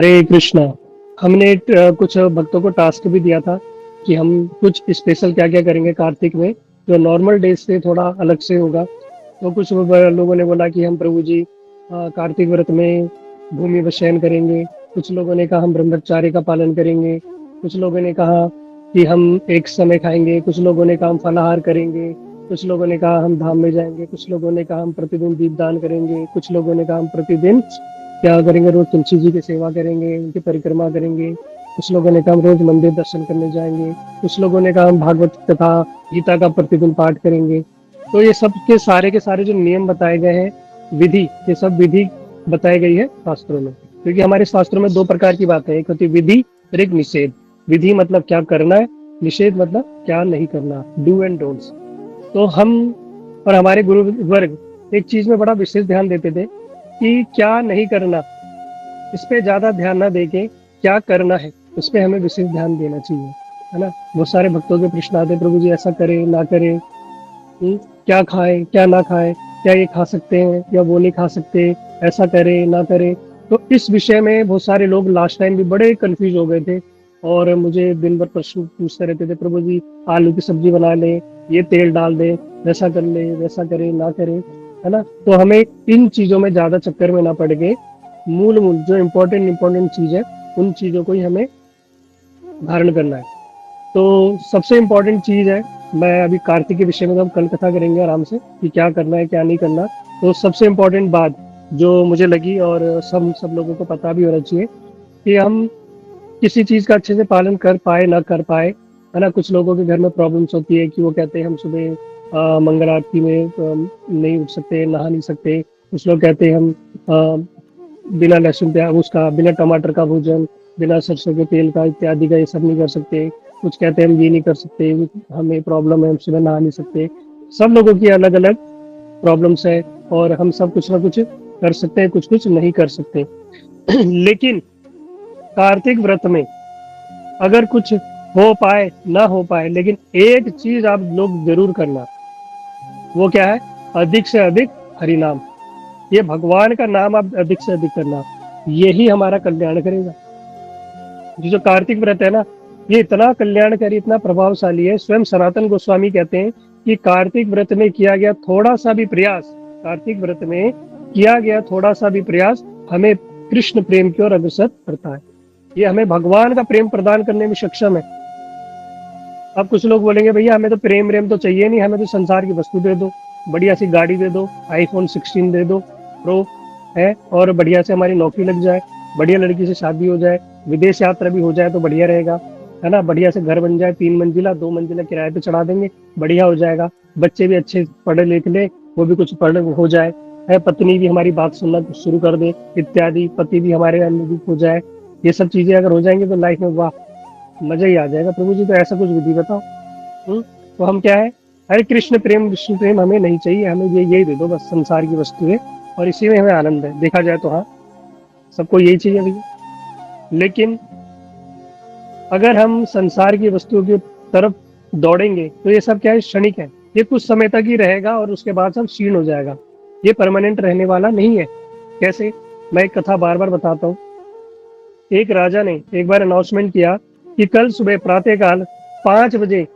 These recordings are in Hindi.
हरे कृष्णा। हमने कुछ भक्तों को टास्क भी दिया था कि हम कुछ स्पेशल क्या क्या करेंगे कार्तिक में, जो नॉर्मल डेज से थोड़ा अलग से होगा। तो कुछ लोगों ने बोला कि हम प्रभु जी कार्तिक व्रत में भूमि व शयन करेंगे। कुछ लोगों ने कहा हम ब्रह्मचार्य का पालन करेंगे। कुछ लोगों ने कहा कि हम एक समय खाएंगे। कुछ लोगों ने कहा हम फलाहार करेंगे। कुछ लोगों ने कहा हम धाम में जाएंगे। कुछ लोगों ने कहा हम प्रतिदिन दीपदान करेंगे। कुछ लोगों ने कहा हम प्रतिदिन क्या करेंगे, रोज तुलसी जी की सेवा करेंगे, उनकी परिक्रमा करेंगे। कुछ लोगों ने कहा हम रोज मंदिर दर्शन करने जाएंगे। कुछ लोगों ने कहा हम भागवत तथा गीता का प्रतिदिन पाठ करेंगे। तो ये सब के सारे जो नियम बताए गए हैं, विधि, ये सब विधि बताई गई है शास्त्रों में। क्योंकि हमारे शास्त्रों में दो प्रकार की बातें हैं, एक होती है विधि और एक निषेध। विधि मतलब क्या करना है, निषेध मतलब क्या नहीं करना, डू एंड डोंट्स। तो हम और हमारे गुरु वर्ग एक चीज में बड़ा विशेष ध्यान देते थे कि क्या नहीं करना, इस पे ज्यादा ध्यान ना देके क्या करना है उस पे हमें विशेष ध्यान देना चाहिए, है ना। बहुत सारे भक्तों के प्रश्न आते, प्रभु जी ऐसा करे ना करे, क्या खाए क्या ना खाए, क्या ये खा सकते हैं या वो नहीं खा सकते, ऐसा करे ना करे। तो इस विषय में बहुत सारे लोग लास्ट टाइम भी बड़े कंफ्यूज हो गए थे और मुझे दिन भर प्रश्न पूछते रहते थे, प्रभु जी आलू की सब्जी बना ले, ये तेल डाल दे, वैसा कर ले, वैसा करे ना करे, है ना। तो हमें इन चीजों में ज्यादा चक्कर में ना पड़ के मूल मूल जो इम्पोर्टेंट चीज है उन चीजों को ही हमें धारण करना है। तो सबसे इम्पोर्टेंट चीज है, मैं अभी कार्तिक के विषय में तो हम कल कथा करेंगे आराम से कि क्या करना है क्या नहीं करना। तो सबसे इम्पोर्टेंट बात जो मुझे लगी और सब सब लोगों को पता भी होना चाहिए कि हम किसी चीज का अच्छे से पालन कर पाए ना कर पाए, है ना। कुछ लोगों के घर में प्रॉब्लम्स होती है कि वो कहते हैं हम सुबह मंगल आरती में नहीं उठ सकते, नहा नहीं सकते। कुछ लोग कहते हैं हम बिना लहसुन प्याज उसका, बिना टमाटर का भोजन, बिना सरसों के तेल का इत्यादि का ये सब नहीं कर सकते। कुछ कहते हैं हम ये नहीं कर सकते, हमें प्रॉब्लम है, हम सुबह नहा नहीं सकते। सब लोगों की अलग अलग प्रॉब्लम्स है और हम सब कुछ ना कुछ कर सकते हैं, कुछ कुछ नहीं कर सकते। लेकिन कार्तिक व्रत में अगर कुछ हो पाए ना हो पाए, लेकिन एक चीज आप लोग जरूर करना, वो क्या है, अधिक से अधिक हरि नाम। ये भगवान का नाम आप अधिक से अधिक करना, यही हमारा कल्याण करेगा। ये जो कार्तिक व्रत है ना, ये इतना कल्याणकारी, इतना प्रभावशाली है। स्वयं सनातन गोस्वामी कहते हैं कि कार्तिक व्रत में किया गया थोड़ा सा भी प्रयास, कार्तिक व्रत में किया गया थोड़ा सा भी प्रयास हमें कृष्ण प्रेम की ओर अग्रसर करता है। ये हमें भगवान का प्रेम प्रदान करने में सक्षम है। अब कुछ लोग बोलेंगे भैया हमें तो प्रेम प्रेम तो चाहिए नहीं, हमें तो संसार की वस्तु दे दो, बढ़िया सी गाड़ी दे दो, आईफोन 16 दे दो प्रो, है, और बढ़िया से हमारी नौकरी लग जाए, बढ़िया लड़की से शादी हो जाए, विदेश यात्रा भी हो जाए तो बढ़िया रहेगा, है ना। बढ़िया से घर बन जाए, 3 मंजिला 2 मंजिला किराए पे चढ़ा देंगे, बढ़िया हो जाएगा। बच्चे भी अच्छे पढ़े लिख ले, वो भी कुछ पढ़ हो जाए, है, पत्नी भी हमारी बात सुनना शुरू कर दे इत्यादि, पति भी हमारे अनुरूप हो जाए। ये सब चीजें अगर हो जाएंगी तो लाइफ में वाह, मजा ही आ जाएगा। प्रभु जी तो ऐसा कुछ विधि बताओ। तो हम क्या है, हरे कृष्ण प्रेम विष्णु प्रेम हमें नहीं चाहिए, हमें ये यही दे दो बस, संसार की वस्तुएं, और इसी में हमें आनंद है। देखा जाए तो हाँ, सबको यही चाहिए भैया। लेकिन अगर हम संसार की वस्तुओं की तरफ दौड़ेंगे तो ये सब क्या है, क्षणिक है। ये कुछ समय तक ही रहेगा और उसके बाद सब क्षीण हो जाएगा। ये परमानेंट रहने वाला नहीं है। कैसे, मैं एक कथा बार बार बताता हूँ। एक राजा ने एक बार अनाउंसमेंट किया कि कल सुबह प्रातःकाल 5 बजे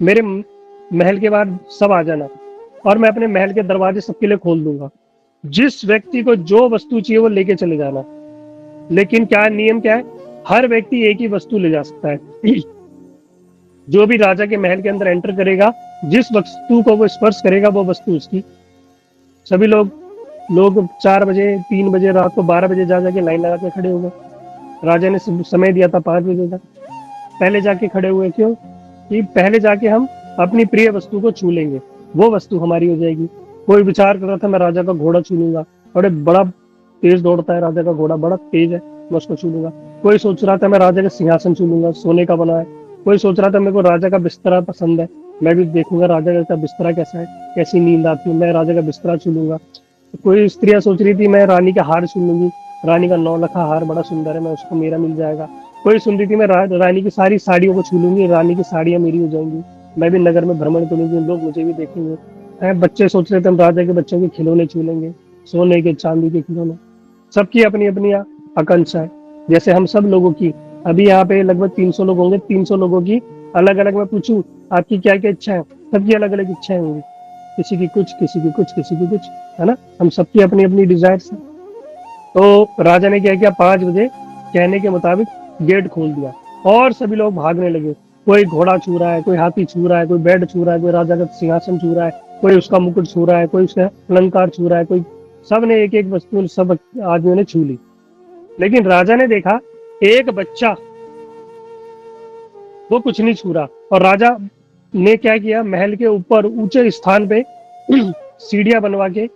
मेरे महल के बाहर सब आ जाना और मैं अपने महल के दरवाजे सबके लिए खोल दूंगा। जिस व्यक्ति को जो वस्तु चाहिए वो लेके चले जाना। लेकिन क्या नियम क्या है, हर व्यक्ति एक ही वस्तु ले जा सकता है। जो भी राजा के महल के अंदर एंटर करेगा, जिस वस्तु को वो स्पर्श करेगा वो वस्तु उसकी। सभी लोग लोग 4 बजे 3 बजे रात को 12 बजे जा जाके लाइन लगा के खड़े हो गए। राजा ने समय दिया था 5 बजे तक, पहले जाके खड़े हुए। क्यों? कि पहले जाके हम अपनी प्रिय वस्तु को छू लेंगे, वो वस्तु हमारी हो जाएगी। कोई विचार कर रहा था मैं राजा का घोड़ा छू लूंगा, बड़े बड़ा तेज दौड़ता है राजा का घोड़ा, बड़ा तेज है, मैं उसको छू लूंगा। कोई सोच रहा था मैं राजा का सिंहासन छू लूंगा, सोने का बना है। कोई सोच रहा था मेरे को राजा का बिस्तरा पसंद है, मैं भी देखूंगा राजा का बिस्तरा कैसा है, कैसी नींद आती है, मैं राजा का बिस्तरा छू लूंगा। कोई स्त्रियां सोच रही थी मैं रानी का हार छू लूंगी, रानी का 9 लखा हार बड़ा सुंदर है, मैं उसको मेरा मिल जाएगा। कोई सुन रही थी मैं रानी की सारी साड़ियों को छू लूंगी, रानी की साड़ियां मेरी हो जाएंगी, मैं भी नगर में भ्रमण करूंगी, लोग मुझे भी देखेंगे। बच्चे सोच रहे थे हम राजा के बच्चों के खिलौने छू लेंगे, सोने के चांदी के खिलौने। सबकी अपनी अपनी आकांक्षा है। जैसे हम सब लोगों की, अभी यहाँ पे लगभग 300 लोग होंगे, 300 लोगों की अलग अलग मैं पूछूं आपकी क्या क्या इच्छा है, सबकी अलग अलग इच्छाएं होंगी, किसी की कुछ, किसी की कुछ, किसी की कुछ, है ना। हम सबकी अपनी अपनी डिजायर्स है। तो राजा ने क्या किया, 5 बजे कहने के मुताबिक गेट खोल दिया और सभी लोग भागने लगे। कोई घोड़ा छू रहा है, कोई हाथी छू रहा है, कोई बेड छू रहा है, कोई राजा का सिंहासन छू रहा है, कोई उसका मुकुट छू रहा है, कोई उसका अलंकार छू रहा है, कोई, सब ने एक एक वस्तु सब आदमियों ने छू ली। लेकिन राजा ने देखा एक बच्चा, वो कुछ नहीं छू रहा। और राजा ने क्या किया, महल के ऊपर ऊंचे स्थान पे सीढ़ियां बनवा के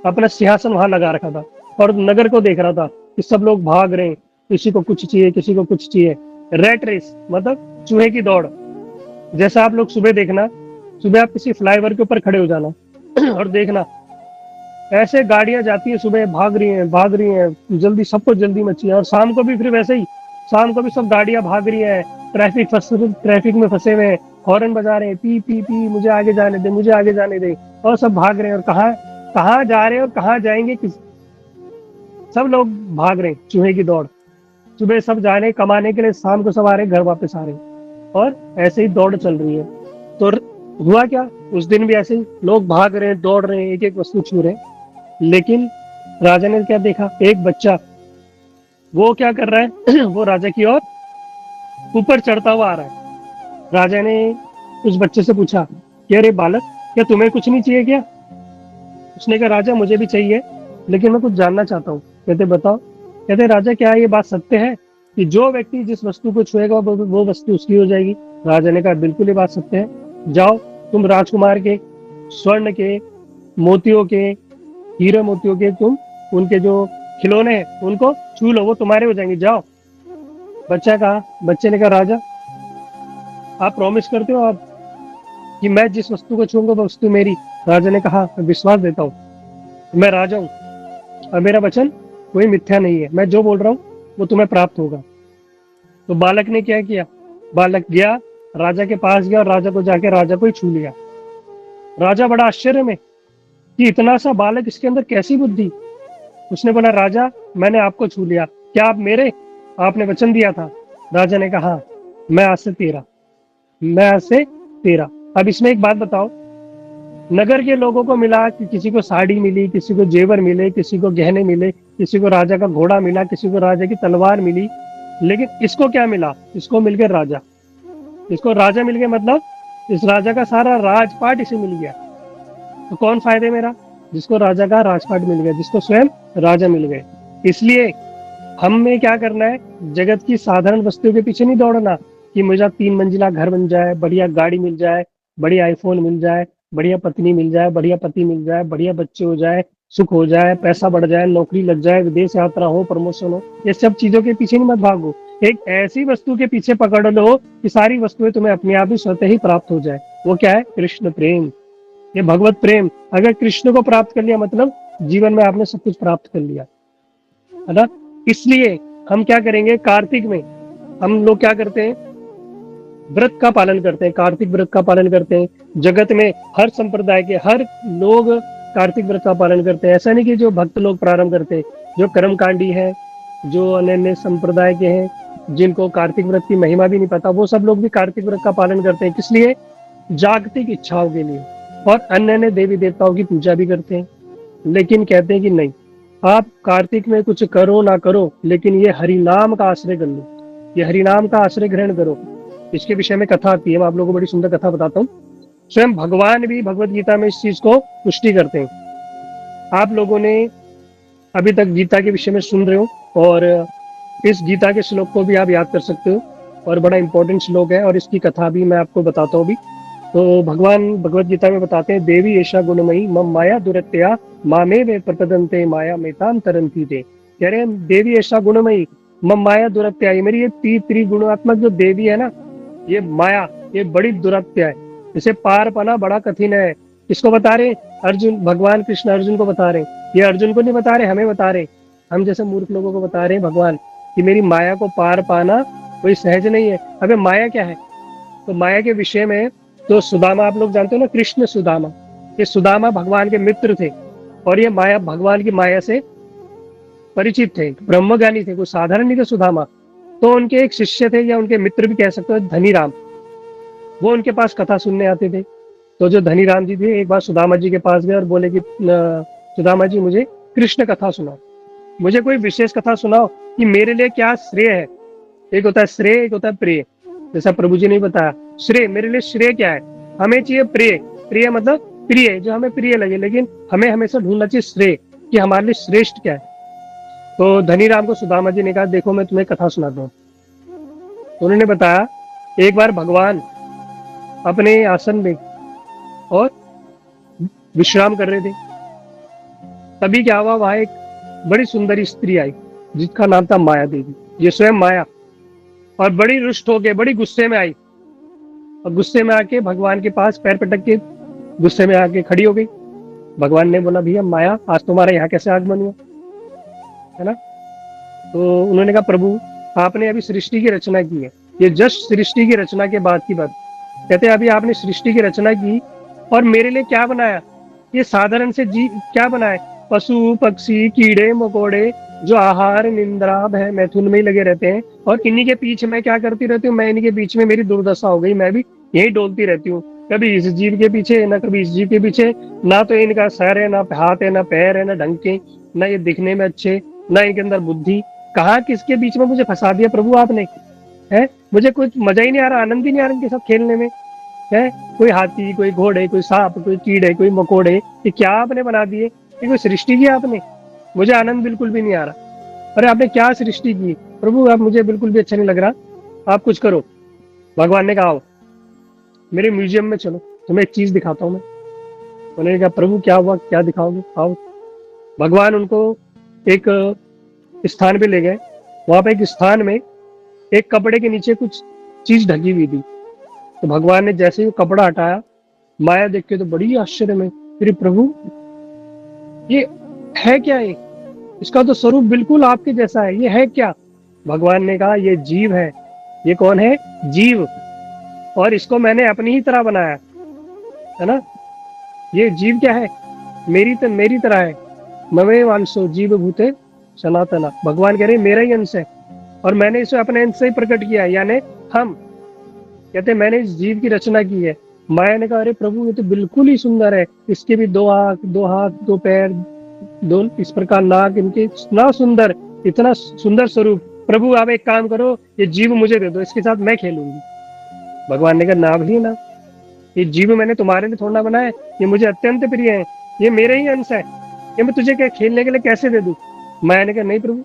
अपना सिंहासन वहां लगा रखा था और नगर को देख रहा था कि सब लोग भाग रहे हैं, किसी को कुछ चाहिए, किसी को कुछ चाहिए। रेट रेस मतलब चूहे की दौड़। जैसा आप लोग सुबह देखना, सुबह आप किसी फ्लाईओवर के ऊपर खड़े हो जाना और देखना ऐसे गाड़ियां जाती है सुबह, भाग रही हैं, भाग रही हैं, जल्दी, सबको जल्दी मची है। और शाम को भी फिर वैसे ही, शाम को भी सब गाड़ियां भाग रही हैं, ट्रैफिक में फंसे हुए हैं, हॉर्न बजा रहे हैं, पी पी पी, मुझे आगे जाने दे, मुझे आगे जाने दे। और सब भाग रहे हैं, और कहाँ कहाँ जा रहे हैं और कहाँ जाएंगे, सब लोग भाग रहे हैं, चूहे की दौड़। सुबह सब जा रहे हैं कमाने के लिए, शाम को सब आ रहे हैं, घर वापस आ रहे हैं, और ऐसे ही दौड़ चल रही है। तो हुआ क्या, उस दिन भी ऐसे ही लोग भाग रहे हैं, दौड़ रहे हैं, एक एक वस्तु छू रहे हैं। लेकिन राजा ने क्या देखा, एक बच्चा, वो क्या कर रहा है वो राजा की ओर ऊपर चढ़ता हुआ आ रहा है। राजा ने उस बच्चे से पूछा कि अरे बालक, क्या तुम्हें कुछ नहीं चाहिए क्या? उसने कहा राजा मुझे भी चाहिए, लेकिन मैं कुछ जानना चाहता हूँ। कहते बताओ। कहते राजा क्या ये बात सत्य है कि जो व्यक्ति जिस वस्तु को छुएगा वो वस्तु उसकी हो जाएगी? राजा ने कहा बिल्कुल ये बात सत्य है। जाओ तुम राजकुमार के स्वर्ण के, मोतियों के, हीरे मोतियों के, तुम उनके जो खिलौने हैं उनको छू लो, वो तुम्हारे हो जाएंगे, जाओ। बच्चे ने कहा राजा आप प्रॉमिस करते हो आप कि मैं जिस वस्तु को छूंगा वो वस्तु मेरी? राजा ने कहा मैं विश्वास देता हूँ, मैं राजा हूँ और मेरा वचन कोई मिथ्या नहीं है, मैं जो बोल रहा हूँ वो तुम्हें प्राप्त होगा। तो बालक ने क्या किया, बालक गया, राजा के पास गया और राजा को जाके राजा को ही छू लिया। राजा बड़ा आश्चर्य में कि इतना सा बालक, इसके अंदर कैसी बुद्धि। उसने बोला राजा मैंने आपको छू लिया, क्या आप मेरे? आपने वचन दिया था। राजा ने कहा मैं आज से तेरा, मैं आज से तेरा। अब इसमें एक बात बताओ, नगर के लोगों को मिला कि किसी को साड़ी मिली, किसी को जेवर मिले, किसी को गहने मिले, किसी को राजा का घोड़ा मिला, किसी को राजा की तलवार मिली, लेकिन इसको क्या मिला? इसको मिल गया राजा। इसको राजा मिल गया, मतलब इस राजा का सारा राजपाट इसे मिल गया। तो कौन फायदे मेरा? जिसको राजा का राजपाट मिल गया, जिसको स्वयं राजा मिल गए। इसलिए हमें क्या करना है, जगत की साधारण वस्तुओं के पीछे नहीं दौड़ना कि मुझे 3 मंजिला घर बन जाए, बढ़िया गाड़ी मिल जाए, बढ़िया आईफोन मिल जाए, बढ़िया पत्नी मिल जाए, बढ़िया पति मिल जाए, बढ़िया बच्चे हो जाए, सुख हो जाए, पैसा बढ़ जाए, नौकरी लग जाए, विदेश यात्रा हो, प्रमोशन हो। ये सब चीजों के पीछे नहीं मत भागो। एक ऐसी वस्तु के पीछे पकड़ लो कि सारी वस्तुएं तुम्हें अपने आप ही स्वतः ही प्राप्त हो जाए। वो क्या है? कृष्ण प्रेम, ये भगवत प्रेम। अगर कृष्ण को प्राप्त कर लिया मतलब जीवन में आपने सब कुछ प्राप्त कर लिया, है ना। इसलिए हम क्या करेंगे, कार्तिक में हम लोग क्या करते हैं, व्रत का पालन करते हैं, कार्तिक व्रत का पालन करते हैं। जगत में हर संप्रदाय के हर लोग कार्तिक व्रत का पालन करते हैं। ऐसा नहीं कि जो भक्त लोग प्रारंभ करते हैं, जो कर्मकांडी है, जो अन्य संप्रदाय के हैं, जिनको कार्तिक व्रत की महिमा भी नहीं पता, वो सब लोग भी कार्तिक व्रत का पालन करते हैं। किस लिए? जागतिक इच्छाओं के लिए। और अन्य देवी देवताओं की पूजा भी करते हैं। लेकिन कहते हैं कि नहीं, आप कार्तिक में कुछ करो ना करो, लेकिन ये हरिनाम का आश्रय कर लो, ये हरिनाम का आश्रय ग्रहण करो। इसके विषय में कथा आती है, मैं आप लोगों को बड़ी सुंदर कथा बताता हूँ। स्वयं भगवान भी भगवत गीता में इस चीज को पुष्टि करते हैं। आप लोगों ने अभी तक गीता के विषय में सुन रहे हो, और इस गीता के श्लोक को भी आप याद कर सकते हो, और बड़ा इंपॉर्टेंट श्लोक है, और इसकी कथा भी मैं आपको बताता हूँ अभी। तो भगवान भगवत गीता में बताते हैं, देवी ऐशा गुणमयी मम माया दुरत्या मामे वे प्रपदंते माया मेताम तरंती ते। कह रहे हैं देवी ऐशा गुणमयी मम माया दुरत्या, ये मेरी ये त्रिगुणात्मक जो देवी है ना, ये माया, ये बड़ी दुरत्या है, इसे पार पाना बड़ा कठिन है। किसको बता रहे? अर्जुन, भगवान कृष्ण अर्जुन को बता रहे। ये अर्जुन को नहीं बता रहे, हमें बता रहे। हम जैसे मूर्ख लोगों को बता रहे हैं भगवान कि मेरी माया को पार पाना कोई सहज नहीं है। अबे माया क्या है? तो माया के विषय में तो सुदामा, आप लोग जानते हो ना, कृष्ण सुदामा, ये सुदामा भगवान के मित्र थे, और ये माया भगवान की माया से परिचित थे, ब्रह्मज्ञानी थे, कोई साधारण नहीं थे सुदामा। तो उनके एक शिष्य थे या उनके मित्र भी कह सकते हो, धनीराम, वो उनके पास कथा सुनने आते थे। तो जो धनीराम जी थे एक बार सुदामा जी के पास गए और बोले कि सुदामा जी मुझे कृष्ण कथा सुनाओ, मुझे कोई विशेष कथा सुनाओ कि मेरे लिए क्या श्रेय है। एक होता है श्रेय, एक होता है प्रिय। जैसा प्रभु जी ने बताया, श्रेय, मेरे लिए श्रेय क्या है, हमें चाहिए प्रिय। प्रिय मतलब प्रिय, जो हमें प्रिय लगे, लेकिन हमें हमेशा ढूंढना चाहिए श्रेय, कि हमारे लिए श्रेष्ठ क्या है। तो धनीराम को सुदामा जी ने कहा, देखो मैं तुम्हें कथा सुनाता हूँ। तो उन्होंने बताया, एक बार भगवान अपने आसन में और विश्राम कर रहे थे, तभी क्या हुआ, वहां एक बड़ी सुंदर स्त्री आई जिसका नाम था माया देवी, ये स्वयं माया, और बड़ी रुष्ट होके बड़ी गुस्से में आई, और गुस्से में आके भगवान के पास पैर पटक के गुस्से में आके खड़ी हो गई। भगवान ने बोला, भैया माया, आज तुम्हारा यहाँ कैसे आगमन हुआ, है ना। तो उन्होंने कहा, प्रभु आपने अभी सृष्टि की रचना की है, ये जस्ट सृष्टि की रचना के बाद की बात। कहते हैं अभी आपने सृष्टि की रचना की और मेरे लिए क्या बनाया, ये साधारण से जी क्या बनाए, पशु पक्षी कीड़े मकोड़े जो आहार निंद्रा भय मैथुन में ही लगे रहते हैं, और इन्हीं के पीछे मैं क्या करती रहती हूँ, मैं इन्हीं के बीच में मेरी दुर्दशा हो गई, मैं भी यही डोलती रहती हूँ, कभी इस जीव के पीछे ना कभी इस जीव के पीछे, ना तो इनका सर है ना हाथ है ना पैर है ना ढंग के, ना ये दिखने में अच्छे, ना इनके अंदर बुद्धि, कहाँ किसके बीच में मुझे फंसा दिया प्रभु आपने, है। मुझे कुछ मजा ही नहीं आ रहा, आनंद ही नहीं आ रहा इनके साथ खेलने में, है। कोई हाथी, कोई घोड़े, कोई सांप, कोई कीड़े, कोई मकोड़े, ये क्या आपने बना दिए, ये कोई सृष्टि की आपने, मुझे आनंद बिल्कुल भी नहीं आ रहा। अरे आपने क्या सृष्टि की प्रभु, आप मुझे बिल्कुल भी अच्छा नहीं लग रहा, आप कुछ करो। भगवान ने कहा, आओ मेरे म्यूजियम में चलो, तुम्हें एक चीज दिखाता हूँ मैं। उन्होंने कहा, प्रभु क्या हुआ, क्या दिखाओगे, आओ। भगवान उनको एक स्थान पे ले गए, वहां पे एक स्थान में एक कपड़े के नीचे कुछ चीज ढकी हुई थी। तो भगवान ने जैसे ही कपड़ा हटाया, माया देख के तो बड़ी आश्चर्य में, फिर प्रभु ये है क्या, ये इसका तो स्वरूप बिल्कुल आपके जैसा है, ये है क्या। भगवान ने कहा, ये जीव है। ये कौन है, जीव, और इसको मैंने अपनी ही तरह बनाया, है ना। ये जीव क्या है, मेरी तरह है, ममे वांसो जीव भूते सनातना। भगवान कह रहे मेरा ही अंश है, और मैंने इसे अपने अंश से ही प्रकट किया है, यानी हम कहते मैंने इस जीव की रचना की है। माया ने कहा, अरे प्रभु ये तो बिल्कुल ही सुंदर है, इसके भी दो आंख, दो हाथ, दो पैर, दो इस प्रकार नाक, इनके इतना सुंदर, इतना सुंदर स्वरूप। प्रभु आप एक काम करो, ये जीव मुझे दे दो, इसके साथ मैं खेलूंगी। भगवान ने कहा, ना भी ना, ये जीव मैंने तुम्हारे लिए थोड़ा बनाया है, ये मुझे अत्यंत प्रिय है, ये मेरे ही अंश है, ये मैं तुझे क्या खेलने के लिए कैसे दे दूं। माया ने कहा, नहीं प्रभु,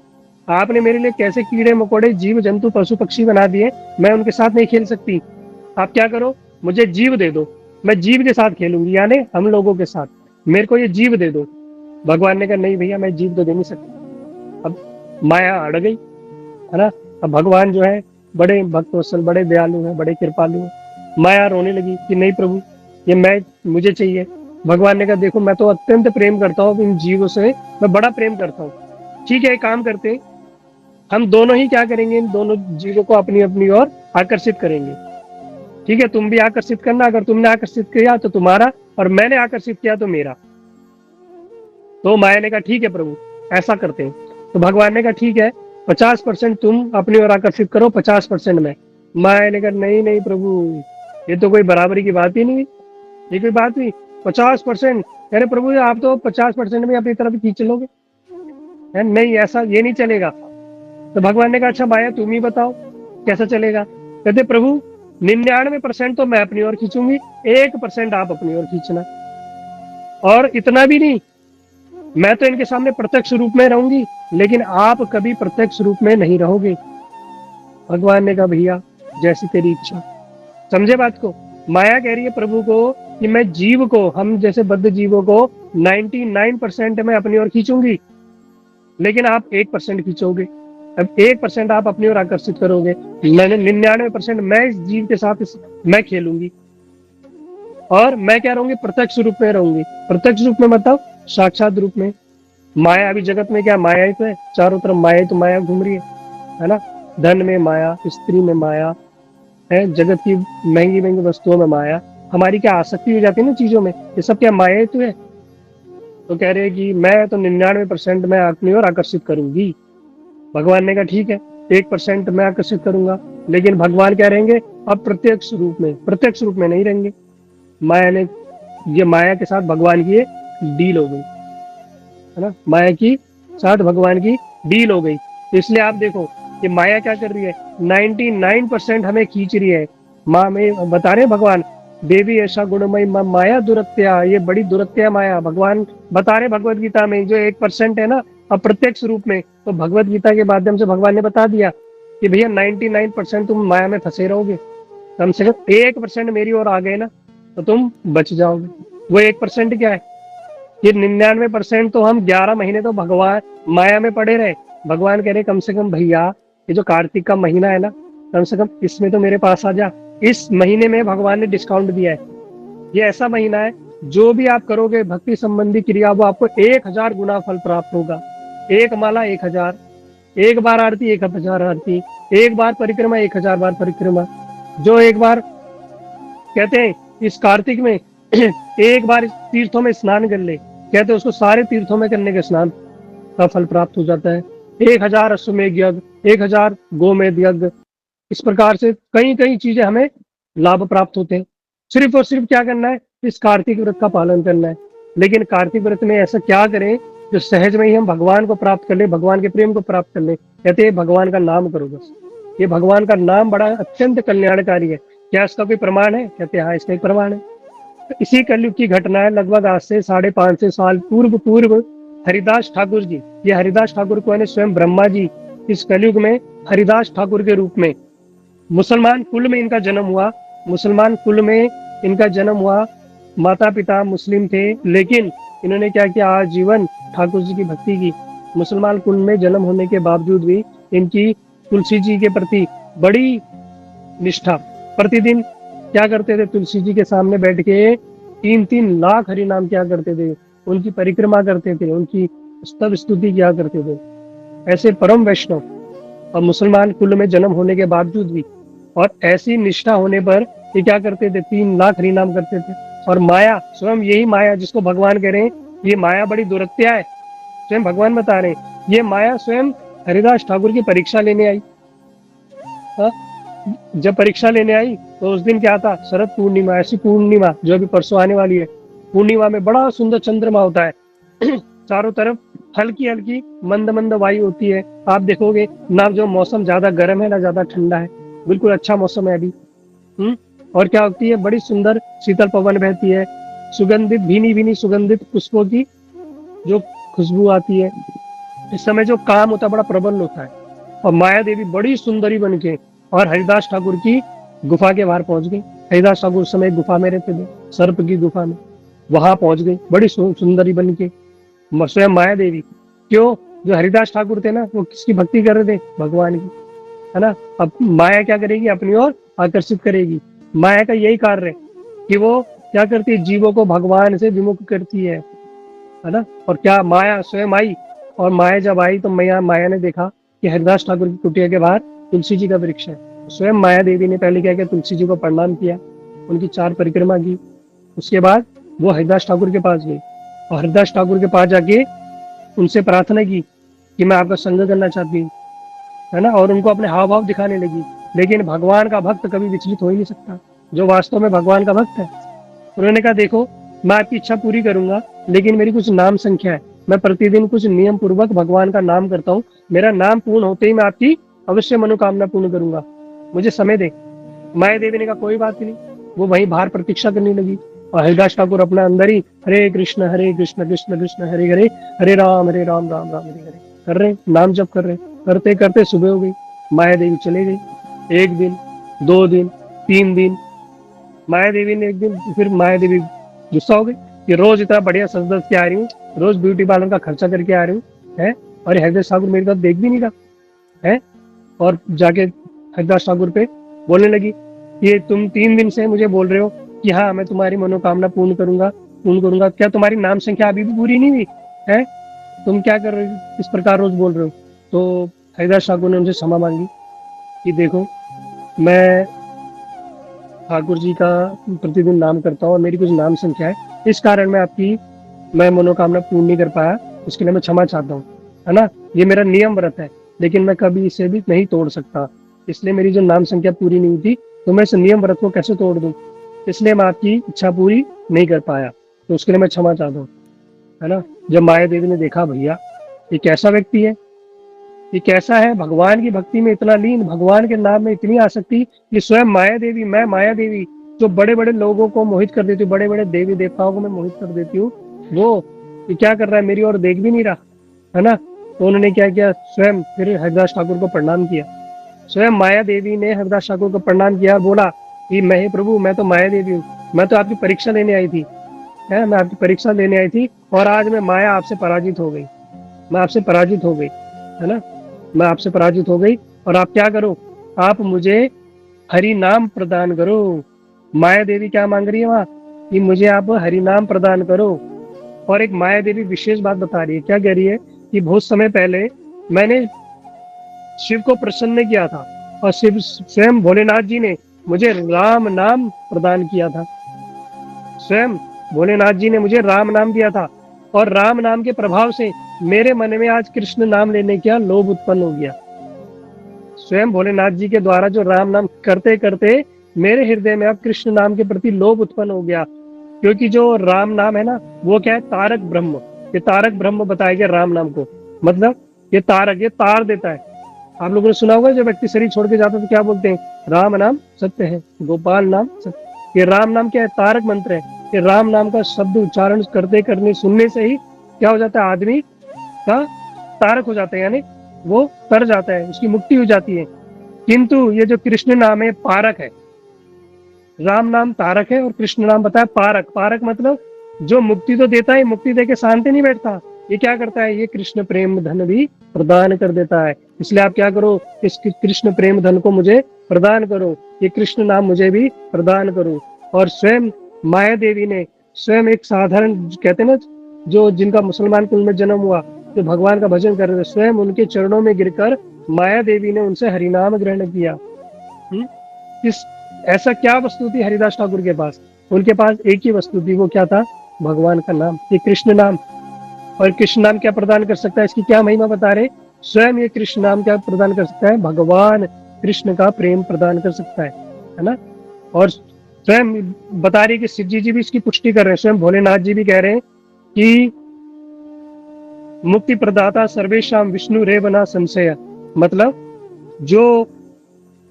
आपने मेरे लिए कैसे कीड़े मकोड़े जीव जंतु पशु पक्षी बना दिए, मैं उनके साथ नहीं खेल सकती। आप क्या करो, मुझे जीव दे दो, मैं जीव के साथ खेलूंगी, यानी हम लोगों के साथ, मेरे को ये जीव दे दो। भगवान ने कहा, नहीं भैया मैं जीव तो दे नहीं सकता। अब माया अड़ गई, है ना। अब भगवान जो है बड़े भक्तवत्सल, बड़े दयालु हैं, बड़े कृपालु हैं। माया रोने लगी कि नहीं प्रभु, ये मैं मुझे चाहिए। भगवान ने कहा, देखो मैं तो अत्यंत प्रेम करता हूँ इन जीवों से, मैं बड़ा प्रेम करता हूँ। ठीक है, एक काम करते हैं, हम दोनों ही क्या करेंगे, इन दोनों जीवों को अपनी अपनी ओर आकर्षित करेंगे। ठीक है, तुम भी आकर्षित करना, अगर तुमने आकर्षित किया तो तुम्हारा, और मैंने आकर्षित किया तो मेरा। तो माया ने कहा, ठीक है प्रभु, ऐसा करते हैं। तो भगवान ने कहा, ठीक है, 50% तुम अपनी ओर आकर्षित करो, 50% मैं। माया ने कहा, नहीं नहीं प्रभु, ये तो कोई बराबरी की बात ही नहीं, ये कोई बात नहीं। 50%, अरे प्रभु आप तो 50% में अपनी तरफ खींच लोगे, है नहीं, ऐसा ये नहीं चलेगा। तो भगवान ने कहा, अच्छा माया तुम ही बताओ कैसा चलेगा। कहते, प्रभु 99% तो मैं अपनी ओर खींचूंगी, 1% आप अपनी ओर खींचना, और इतना भी नहीं, मैं तो इनके सामने प्रत्यक्ष रूप में रहूंगी, लेकिन आप कभी प्रत्यक्ष रूप में नहीं रहोगे। भगवान ने कहा, भैया जैसी तेरी इच्छा। समझे बात को। माया कह रही है प्रभु को कि मैं जीव को, हम जैसे बद्ध जीवों को 99% में अपनी ओर खींचूंगी, लेकिन आप 1% खींचोगे। अब 1% आप अपनी ओर आकर्षित करोगे, मैंने 99% मैं इस जीव के साथ मैं खेलूंगी, और मैं क्या रहूंगी, प्रत्यक्ष रूप में रहूंगी। प्रत्यक्ष रूप में मतलब साक्षात रूप में। माया अभी जगत में क्या, माया ही तो है, चारों तरफ माया ही तो माया घूम रही है ना। धन में माया, स्त्री में माया है, जगत की महंगी महंगी वस्तुओं में माया, हमारी क्या आसक्ति हो जाती है ना चीजों में, ये सब क्या माया ही तो है। तो कह रहे हैं कि मैं तो 99% मैं अपनी ओर आकर्षित करूंगी। भगवान ने कहा ठीक है, 1% मैं आकर्षित करूंगा। लेकिन भगवान क्या रहेंगे, अब प्रत्यक्ष रूप में नहीं रहेंगे। माया ने, ये माया के साथ भगवान की एक डील हो गई, है ना, माया की साथ भगवान की डील हो गई। तो इसलिए आप देखो कि माया क्या कर रही है, 99% हमें खींच रही है। माँ में बता रहे भगवान, देवी ऐसा गुणमयी माँ माया दुरत्या, ये बड़ी दुरत्या माया। भगवान बता रहे भगवत गीता में, जो 1% है ना अप्रत्यक्ष रूप में, तो भगवत गीता के माध्यम से भगवान ने बता दिया कि भैया 99% तुम माया में फंसे रहोगे, कम से कम 1% मेरी ओर आ गए ना तो तुम बच जाओगे। वो 1% क्या है, ये 99% तो हम 11 महीने तो भगवान माया में पड़े रहे। भगवान कह रहे कम से कम भैया, ये जो कार्तिक का महीना है ना, कम से कम इसमें तो मेरे पास आ जा। इस महीने में भगवान ने डिस्काउंट दिया है। ये ऐसा महीना है, जो भी आप करोगे भक्ति संबंधी क्रिया, वो आपको 1000 गुना फल प्राप्त होगा। एक माला 1000, एक बार आरती 1000 आरती, एक बार परिक्रमा 1000 बार परिक्रमा। जो एक बार कहते हैं इस कार्तिक में एक बार इस तीर्थों में स्नान कर ले, कहते हैं उसको सारे तीर्थों में करने के स्नान का फल प्राप्त हो जाता है। 1000 अश्वमेध यज्ञ, 1000 गोमेध यज्ञ, इस प्रकार से कई कई चीजें हमें लाभ प्राप्त होते हैं। सिर्फ और सिर्फ क्या करना है, इस कार्तिक व्रत का पालन करना है। लेकिन कार्तिक व्रत में ऐसा क्या करें जो सहज में ही हम भगवान को प्राप्त कर ले, भगवान के प्रेम को प्राप्त कर ले। कहते हैं भगवान का नाम करो बस। ये भगवान का नाम बड़ा अत्यंत कल्याणकारी है। क्या इसका कोई प्रमाण है, कहते हैं हाँ इसका एक प्रमाण है। तो इसी कलयुग की घटना है, लगभग आज से 550 साल पूर्व पूर्व हरिदास ठाकुर जी, ये हरिदास ठाकुर को है स्वयं ब्रह्मा जी इस कलयुग में हरिदास ठाकुर के रूप में, मुसलमान कुल में इनका जन्म हुआ, मुसलमान कुल में इनका जन्म हुआ। माता पिता मुस्लिम थे, लेकिन इन्होंने क्या किया, आजीवन ठाकुर जी की भक्ति की। मुसलमान कुल में जन्म होने के बावजूद भी इनकी तुलसी जी के प्रति बड़ी निष्ठा। प्रतिदिन क्या करते थे, तुलसी जी के सामने बैठ के 3-3 लाख हरि नाम क्या करते थे, उनकी परिक्रमा करते थे, उनकी स्तव स्तुति किया करते थे। ऐसे परम वैष्णव और मुसलमान कुल में जन्म होने के बावजूद भी, और ऐसी निष्ठा होने पर ये क्या करते थे, 3 लाख हरि नाम करते थे। और माया, स्वयं यही माया जिसको भगवान कह रहे हैं ये माया बड़ी दुरत्या है, स्वयं भगवान बता रहे हैं, ये माया स्वयं हरिदास ठाकुर की परीक्षा लेने आई। हाँ? जब परीक्षा लेने आई तो उस दिन क्या था, शरद पूर्णिमा, ऐसी पूर्णिमा जो अभी परसों आने वाली है। पूर्णिमा में बड़ा सुंदर चंद्रमा होता है चारों तरफ हल्की हल्की मंद मंद वायु होती है। आप देखोगे ना, जो मौसम ज्यादा गर्म है ना ज्यादा ठंडा है, बिल्कुल अच्छा मौसम है अभी। और क्या होती है, बड़ी सुंदर शीतल पवन बहती है, सुगंधित भीनी भीनी सुगंधित पुष्पों की जो खुशबू आती है। इस समय जो काम होता है बड़ा प्रबल होता है। और माया देवी बड़ी सुंदरी बन के और हरिदास ठाकुर की गुफा के बाहर पहुंच गई। हरिदास ठाकुर उस समय गुफा में रहते थे, सर्प की गुफा में, वहां पहुंच गई बड़ी सुंदरी बन के स्वयं माया देवी। क्यों, जो हरिदास ठाकुर थे ना वो किसकी भक्ति कर रहे थे, भगवान की, है ना। अब माया क्या करेगी, अपनी ओर आकर्षित करेगी। माया का यही कार्य है कि वो क्या करती है, जीवों को भगवान से विमुख करती है ना। और क्या माया स्वयं आई, और माया जब आई तो माया ने देखा कि हरिदास ठाकुर की कुटिया के बाहर तुलसी जी का वृक्ष है। स्वयं माया देवी ने पहले क्या किया, तुलसी जी को प्रणाम किया, उनकी 4 परिक्रमा की। उसके बाद वो हरिदास ठाकुर के पास गई और हरिदास ठाकुर के पास जाके उनसे प्रार्थना की कि मैं आपका संग करना चाहती हूँ, है ना। और उनको अपने हाव भाव दिखाने लगी। लेकिन भगवान का भक्त कभी विचलित हो ही नहीं सकता, जो वास्तव में भगवान का भक्त है। उन्होंने कहा देखो, मैं आपकी इच्छा पूरी करूंगा, लेकिन मेरी कुछ नाम संख्या है, मैं प्रतिदिन कुछ नियम पूर्वक भगवान का नाम करता हूँ, मेरा नाम पूर्ण होते ही मैं आपकी अवश्य मनोकामना पूर्ण करूंगा, मुझे समय दे। माया देवी ने कहा कोई बात नहीं। वो वहीं बाहर प्रतीक्षा करने लगी और हरिदास ठाकुर अपना अंदर ही हरे कृष्ण कृष्ण कृष्ण हरे हरे, हरे राम राम राम हरे हरे कर रहे, नाम जप कर रहे। करते करते सुबह हो गई, माया देवी चले गई। 1 दिन, 2 दिन, 3 दिन, माया देवी ने एक दिन फिर माया देवी गुस्सा हो गई कि रोज इतना बढ़िया सज धज के आ रही हूँ, रोज ब्यूटी पार्लर का खर्चा करके आ रही हूँ है, और हरिदास ठाकुर मेरी तरफ देख भी नहीं रहा है। और जाके हरिदास ठाकुर पे बोलने लगी, ये तुम 3 दिन से मुझे बोल रहे हो कि हाँ मैं तुम्हारी मनोकामना पूर्ण करूंगा, क्या तुम्हारी नाम संख्या अभी भी पूरी नहीं हुई है, तुम क्या कर रहे हो, इस प्रकार रोज बोल रहे हो। तो हरिदास ठाकुर ने उनसे क्षमा मांगी कि देखो, मैं ठाकुर जी का प्रतिदिन नाम करता हूँ और मेरी कुछ नाम संख्या है, इस कारण मैं आपकी मैं मनोकामना पूर्ण नहीं कर पाया, उसके लिए मैं क्षमा चाहता हूँ, है ना। ये मेरा नियम व्रत है, लेकिन मैं कभी इसे भी नहीं तोड़ सकता, इसलिए मेरी जो नाम संख्या पूरी नहीं हुई थी, तो मैं इस नियम व्रत को कैसे तोड़ दूं, इसलिए मैं आपकी इच्छा पूरी नहीं कर पाया, तो उसके लिए मैं क्षमा चाहता हूँ, है ना। जब माया देवी ने देखा भैया ये कैसा व्यक्ति है, ये कैसा है, भगवान की भक्ति में इतना लीन, भगवान के नाम में इतनी आसक्ति, ये स्वयं माया देवी, मैं माया देवी जो बड़े बड़े लोगों को मोहित कर देती हूँ, बड़े बड़े देवी देवताओं को मैं मोहित कर देती हूँ, वो ये क्या कर रहा है, मेरी ओर देख भी नहीं रहा, है ना। तो उन्होंने क्या किया, स्वयं फिर हरिदास ठाकुर को प्रणाम किया, स्वयं माया देवी ने हरिदास ठाकुर को प्रणाम किया और बोला कि मैं ही प्रभु, मैं तो माया देवी हूँ, मैं तो आपकी परीक्षा लेने आई थी, है, मैं आपकी परीक्षा लेने आई थी, और आज मैं माया आपसे पराजित हो गई, मैं आपसे पराजित हो गई, है ना, मैं आपसे पराजित हो गई, और आप क्या करो, आप मुझे हरि नाम प्रदान करो। माया देवी क्या मांग रही है वहां, कि मुझे आप हरि नाम प्रदान करो। और एक माया देवी विशेष बात बता रही है, क्या कह रही है, कि बहुत समय पहले मैंने शिव को प्रसन्न किया था, और शिव स्वयं भोलेनाथ जी ने मुझे राम नाम प्रदान किया था, स्वयं भोलेनाथ जी ने मुझे राम नाम दिया था, और राम नाम के प्रभाव से मेरे मन में आज कृष्ण नाम लेने का लोभ उत्पन्न हो गया। स्वयं भोलेनाथ जी के द्वारा जो राम नाम करते करते मेरे हृदय में अब कृष्ण नाम के प्रति लोभ उत्पन्न हो गया, क्योंकि जो राम नाम है ना, वो क्या है, तारक ब्रह्म, ये तारक ब्रह्म बताया गया राम नाम को, मतलब ये तारक, ये तार देता है। आप लोगों ने सुना होगा जब व्यक्ति शरीर छोड़ के जाता है तो क्या बोलते हैं, राम नाम सत्य है, गोपाल नाम सत्य। ये राम नाम क्या है, तारक मंत्र है। ये राम नाम का शब्द उच्चारण करते करने सुनने से ही क्या हो जाता है, आदमी का तारक हो जाता है, यानी वो तर जाता है, उसकी मुक्ति हो जाती है। किंतु ये जो कृष्ण नाम है पारक है, राम नाम तारक है और कृष्ण नाम बताया पारक। पारक मतलब जो मुक्ति तो देता है, मुक्ति देके शांति नहीं बैठता, ये क्या करता है, ये कृष्ण प्रेम धन भी प्रदान कर देता है। इसलिए आप क्या करो, इस कृष्ण प्रेम धन को मुझे प्रदान करो, ये कृष्ण नाम मुझे भी प्रदान करो। और स्वयं माया देवी ने स्वयं एक साधारण, कहते हैं ना, जो जिनका मुसलमान कुल में जन्म हुआ, जो भगवान का भजन कर रहे थे, स्वयं उनके चरणों में गिरकर माया देवी ने उनसे हरिनाम ग्रहण किया। इस ऐसा क्या वस्तु थी हरिदास ठाकुर के पास, उनके पास एक ही वस्तु थी, वो क्या था, भगवान का नाम, ये कृष्ण नाम। और कृष्ण नाम क्या प्रदान कर सकता है, इसकी क्या महिमा बता रहे, स्वयं ये कृष्ण नाम क्या प्रदान कर सकता है, भगवान कृष्ण का प्रेम प्रदान कर सकता है ना। और स्वयं बता रही कि शिव जी भी इसकी पुष्टि कर रहे हैं, स्वयं भोलेनाथ जी भी कह रहे हैं कि मुक्ति प्रदाता सर्वेशाम विष्णु रेवना संशय, मतलब जो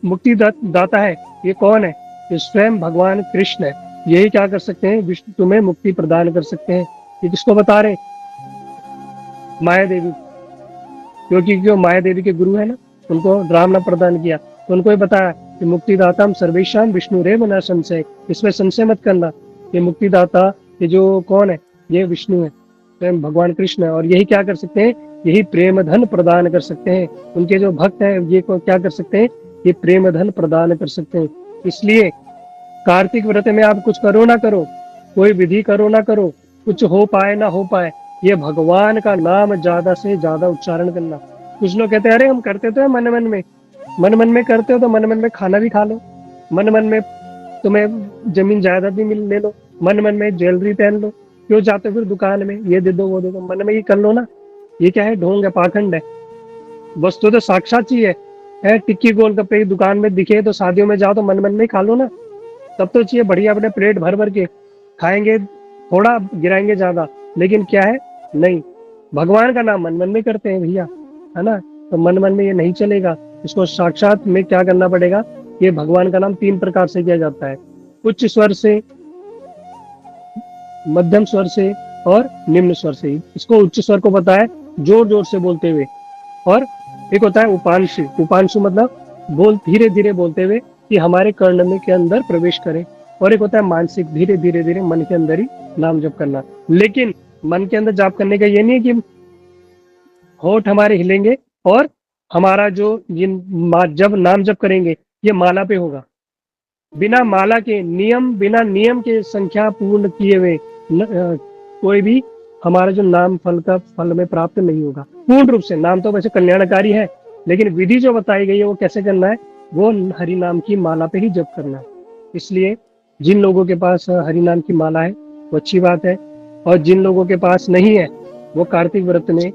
मुक्ति दाता है ये कौन है, ये स्वयं भगवान कृष्ण है, यही क्या कर सकते हैं, विष्णु तुम्हें मुक्ति प्रदान कर सकते हैं। ये किसको बता रहे, माया देवी, क्योंकि जो माया देवी के गुरु है ना, उनको राम नाम प्रदान किया, तो उनको ये बताया कि मुक्तिदाता सर्वेशाम विष्णु रेव न संशय, इसमें संशय मत करना, ये मुक्तिदाता ये जो कौन है, ये विष्णु है, स्वयं भगवान कृष्ण है, और यही क्या कर सकते हैं, यही प्रेम धन प्रदान कर सकते हैं। उनके जो भक्त हैं ये क्या कर सकते हैं, ये प्रेम धन प्रदान कर सकते हैं। इसलिए कार्तिक व्रत में आप कुछ करो ना करो, कोई विधि करो ना करो, कुछ हो पाए ना हो पाए, ये भगवान का नाम ज्यादा से ज्यादा उच्चारण करना। कुछ लोग कहते हैं अरे हम करते तो है मन मन में, मन मन में करते हो तो मन मन में खाना भी खा लो, मन मन में तुम्हें जमीन जायदाद भी मिल ले लो, मन मन में ज्वेलरी पहन लो, क्यों जाते हो फिर दुकान में ये दे दो वो दे दो, मन में ये कर लो ना। ये क्या है, ढोंग है, पाखंड है। वस्तु तो साक्षात ही है टिक्की गोलगप्पे की दुकान में दिखे तो शादियों में जाओ तो मन मन में ही खा लो ना, तब तो चाहिए बढ़िया अपने प्लेट भर भर के खाएंगे, थोड़ा गिराएंगे ज्यादा, लेकिन क्या है, नहीं, भगवान का नाम मन मन में करते हैं भैया, है ना। तो मन मन में ये नहीं चलेगा, इसको साक्षात में क्या करना पड़ेगा, ये भगवान का नाम 3 प्रकार से किया जाता है, उच्च स्वर से, मध्यम स्वर से और निम्न स्वर से। इसको उच्च स्वर को बताया जोर जोर से बोलते हुए, और एक होता है उपांशु, उपांशु मतलब बोल धीरे धीरे बोलते हुए कि हमारे कर्ण में के अंदर प्रवेश करे, और एक होता है मानसिक, धीरे धीरे धीरे मन के अंदर ही नाम जप करना। लेकिन मन के अंदर जाप करने का ये नहीं है कि होठ हमारे हिलेंगे और हमारा जो ये जब नाम जप करेंगे ये माला पे होगा, बिना माला के नियम, बिना नियम के संख्या पूर्ण किए हुए कोई भी हमारा जो नाम फल का फल में प्राप्त नहीं होगा पूर्ण रूप से। नाम तो वैसे कल्याणकारी है, लेकिन विधि जो बताई गई है वो कैसे करना है, वो हरि नाम की माला पे ही जप करना है। इसलिए जिन लोगों के पास हरि नाम की माला है वो अच्छी बात है, और जिन लोगों के पास नहीं है वो कार्तिक व्रत में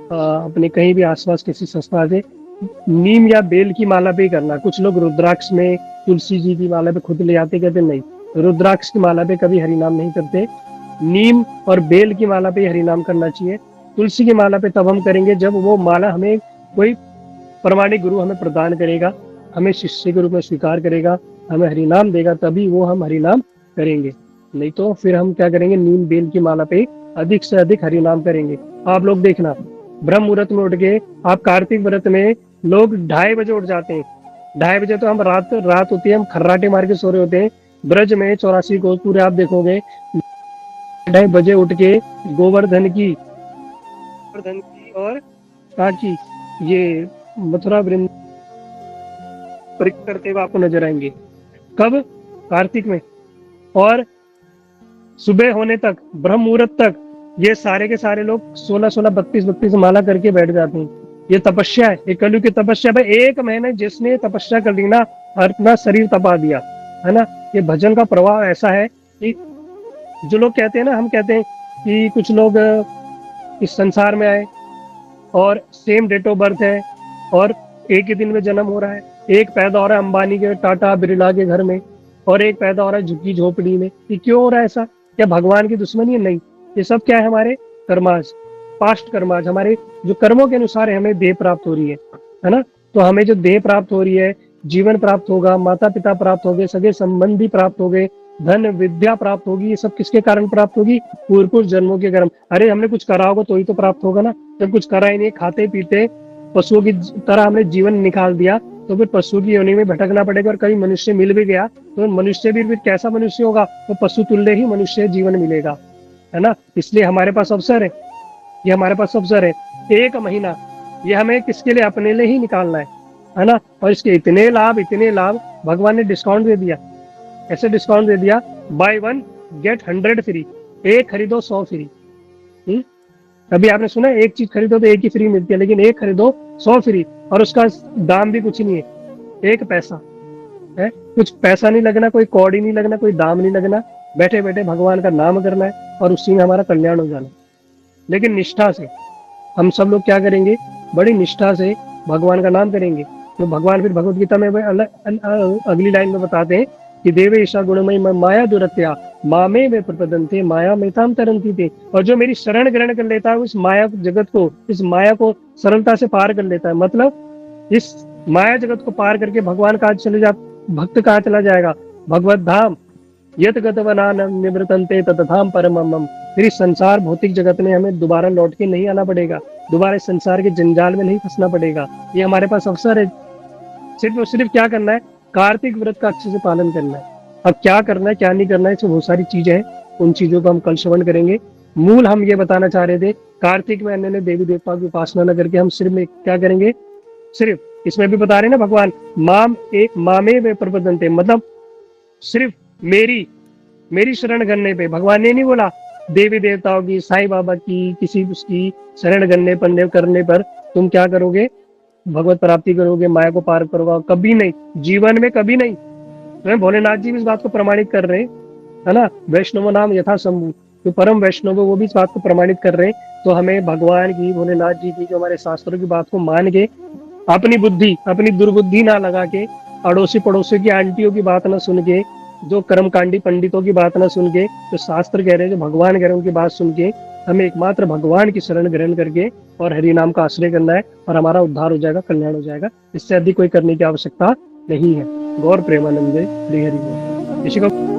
अपने कहीं भी आसपास किसी संस्था से नीम या बेल की माला पे ही करना। कुछ लोग रुद्राक्ष में तुलसी जी की माला पे खुद ले आते, कहते नहीं, रुद्राक्ष की माला पे कभी हरिनाम नहीं करते, नीम और बेल की माला पे ही हरिनाम करना चाहिए। तुलसी की माला पे तब हम करेंगे जब वो माला हमें कोई प्रमाणिक गुरु हमें प्रदान करेगा, हमें शिष्य के रूप में स्वीकार करेगा, हमें हरिनाम देगा, तभी वो हम हरिनाम करेंगे। नहीं तो फिर हम क्या करेंगे, नीम बेल की माला पे अधिक से अधिक हरिनाम करेंगे। आप लोग देखना, ब्रह्म मुहूर्त में उठ के आप कार्तिक व्रत में लोग 2:30 बजे उठ जाते हैं। 2:30 बजे तो हम रात रात होती है, हम खर्राटे मार के सो रहे होते हैं। ब्रज में 84 को पूरे आप देखोगे 2:30 बजे उठ के गोवर्धन की और कहा की ये मथुरा वृंद परिक्रमा करते हुए आपको नजर आएंगे। कब? कार्तिक में। और सुबह होने तक, ब्रह्म मुहूर्त तक ये सारे के सारे लोग 16-16, 32-32 माला करके बैठ जाते हैं। ये तपस्या है, ये कलयुग की तपस्या। भाई 1 महीने जिसने तपस्या कर ली ना, अपना शरीर तपा दिया है ना। ये भजन का प्रभाव ऐसा है कि जो लोग कहते हैं ना, हम कहते हैं कि कुछ लोग इस संसार में आए और सेम डेट ऑफ बर्थ है और एक ही दिन में जन्म हो रहा है। एक पैदा हो रहा है अंबानी के, टाटा बिरला के घर में, और एक पैदा हो रहा है झुग्गी झोपड़ी में। ये क्यों हो रहा है ऐसा? क्या भगवान की दुश्मनी है? नहीं, ये सब क्या है, हमारे कर्माज, पास्ट कर्माज, हमारे जो कर्मों के अनुसार हमें देह प्राप्त हो रही है ना। तो हमें जो देह प्राप्त हो रही है, जीवन प्राप्त होगा, माता पिता प्राप्त हो गए, सगे संबंधी प्राप्त हो गए, धन विद्या प्राप्त होगी। ये सब किसके कारण प्राप्त होगी? पूर्व जन्मों के कर्म। अरे हमने कुछ करा होगा तो ही तो प्राप्त होगा ना। जब कुछ करा ही नहीं, खाते पीते पशुओं की तरह हमने जीवन निकाल दिया, तो फिर पशु की योनि में भटकना पड़ेगा। और कहीं मनुष्य मिल भी गया तो मनुष्य भी फिर कैसा मनुष्य होगा? तो पशु तुल्य ही मनुष्य जीवन मिलेगा, है ना। इसलिए हमारे पास अवसर है, ये हमारे पास अवसर है। 1 महीना ये हमें किसके लिए? अपने लिए ही निकालना है ना। और इसके इतने लाभ भगवान ने डिस्काउंट दे दिया। ऐसे डिस्काउंट दे दिया, बाय 1 गेट 100 फ्री, एक खरीदो 100 फ्री। कभी आपने सुना है एक चीज खरीदो तो एक ही फ्री मिलती है? लेकिन एक खरीदो 100 फ्री, और उसका दाम भी कुछ नहीं है, 1 पैसा है। कुछ पैसा नहीं लगना, कोई कौड़ी नहीं लगना, कोई दाम नहीं लगना। बैठे बैठे भगवान का नाम करना है और उसी में हमारा कल्याण हो जाना। लेकिन निष्ठा से हम सब लोग क्या करेंगे? बड़ी निष्ठा से भगवान का नाम करेंगे। तो भगवान फिर भगवत गीता में अगली लाइन में बताते हैं कि देवे ईशा गुणमयी माया दुरत्या मामे में प्रपदन्ते माया में ताम तरंती थे। और जो मेरी शरण ग्रहण कर लेता है, उस माया जगत को, इस माया को सरलता से पार कर लेता है। मतलब इस माया जगत को पार करके भगवान कहाँ चले जा, भक्त कहाँ चला जाएगा? भगवत धाम। यत गतवना निवृतन्ते ततधाम परमम। फिर इस संसार भौतिक जगत में हमें दोबारा लौट के नहीं आना पड़ेगा, दोबारा इस संसार के जंजाल में नहीं फंसना पड़ेगा। ये हमारे पास अवसर है। सिर्फ और सिर्फ क्या करना है? कार्तिक व्रत का अच्छे से पालन करना है। अब क्या करना है क्या नहीं करना है, इसमें बहुत सारी चीजें हैं, उन चीजों को हम कल श्रवण करेंगे। मूल हम ये बताना चाह रहे थे, कार्तिक में अन्य देवी देवताओं की उपासना न करके हम सिर्फ में क्या करेंगे? सिर्फ इसमें भी बता रहे ना भगवान, मामे में प्रपदन्ते, मतलब सिर्फ मेरी शरण करने पे। भगवान ने नहीं बोला देवी देवताओं की, साईं बाबा की, किसी उसकी शरण करने पर तुम क्या करोगे? भगवत प्राप्ति करोगे, माया को पार करोगे? कभी नहीं, जीवन में कभी नहीं। तो भोलेनाथ जी भी इस बात को प्रमाणित कर रहे हैं, है ना। वैष्णव नाम यथा शंभु, जो परम वैष्णव है वो भी इस बात को प्रमाणित कर रहे हैं। तो हमें भगवान की, भोलेनाथ जी की, जो हमारे शास्त्रों की बात को मान के, अपनी बुद्धि, अपनी दुर्बुद्धि ना लगा के, अड़ोसी पड़ोसी की आंटियों की बात ना सुन के, जो कर्मकांडी पंडितों की बात ना सुन के, जो शास्त्र कह रहे हैं, जो भगवान कह रहे हैं, उनकी बात सुन के हमें एकमात्र भगवान की शरण ग्रहण करके और हरि नाम का आश्रय करना है, और हमारा उद्धार हो जाएगा, कल्याण हो जाएगा। इससे अधिक कोई करने की आवश्यकता नहीं है। गौर प्रेमानंदे हरि हरि।